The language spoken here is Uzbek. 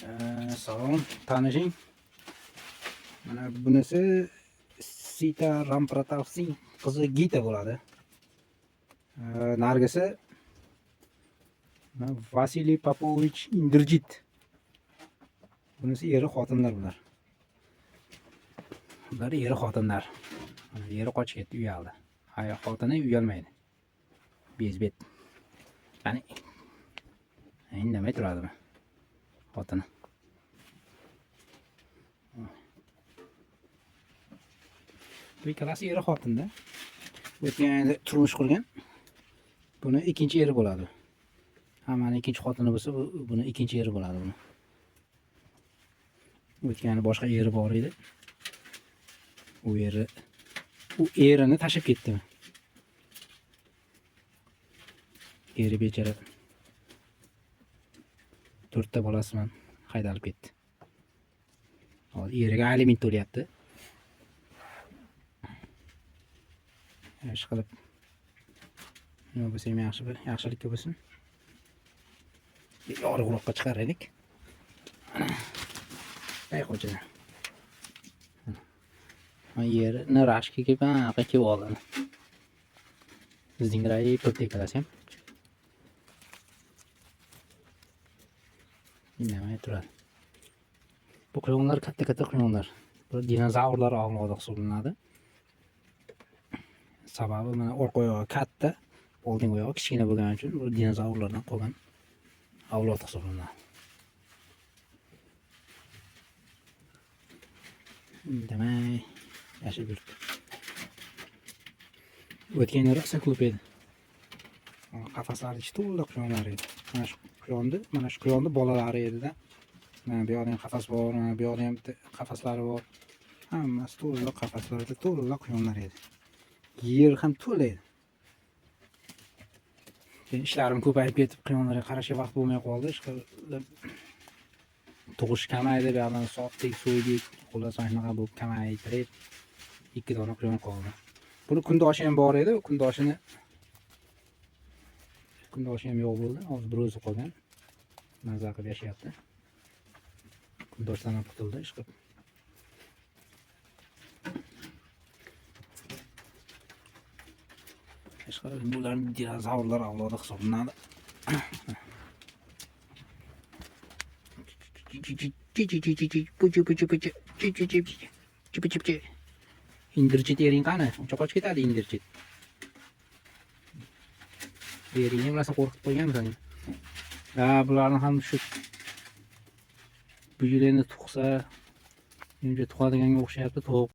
Salom, tanishing. Mana bunisi Sita Rampratovning qizi Gita bo'ladi. Nargisi Vasiliy Popovich Indrajit. Bunisi eri xotinlar bular. Bular eri xotinlar. Eri qochib ketdi, uyaldi. Xotini uyalmaydi. Bezbet. Qani. Indamay turadimi? Xotini. Bu ikkalasi eri xotinda. O'tgan turmush qurgan. Buni ikkinchi eri bo'ladi. Hammani ikkinchi xotini bo'lsa, buni ikkinchi eri bo'ladi buni. O'tgani boshqa eri bor edi. U erini tashib ketdi. Eri bechara 4 ta bolasi bilan haydalib ketdi. Hozir eriga aliment to'layapti. Ish qilib nima bo'lsa ham yaxshilikka bo'lsin. Yorug'roqqa chiqaraylik. Ay xo'jana. Yerini rashkiga qanaqa kelib oldi. Bizning rayi protektorasi ham. Indamay turadi. Bu quyonlar katta quyonlar. Bu dinozavrlar avlodi hisoblanadi. Sababi mana orqa oyog'i katta, oldingi oyog'i kichkina bo'lgani uchun bu dinozavrlardan qolgan avlod hisoblanadi. Indamay yashab yuribdi. O'tgan yil rosa ko'p edi. Qafaslar ichi to'la quyonlar edi. Mana shu quyonni bolalari edi-da. Mana bu yoqda ham qafas bor, mana bu yoqda ham qafaslari bor. Hammasi to'la qafaslarda to'la quyonlar edi. Yer ham to'la edi. Ishlarim ko'payib ketib, quyonlarga qarashga vaqt bo'lmay qoldi. Tug'ish kamaydi, bu yoqdan sotdik, so'ydik, xullas shunaqa bo'lib kamaytirib 2 dona quyon qoldi. Buni kundoshi ham bor edi, kundoshi ham yo'q bo'ldi. Hozir bir o'zi qolgan. Maza qilib yashayapti. Kundoshdan ham qutuldi, ish qilib. Bular dinozavrlar avlodi hisoblanadi. Indrajit ering qani? Uncha qochib ketadi Indrajit. Eringni bilasan qo'rqitib qo'yganmisan. Bularni ham shu bu yil endi tug'sa, menimcha tug'adiganga o'xshayapti.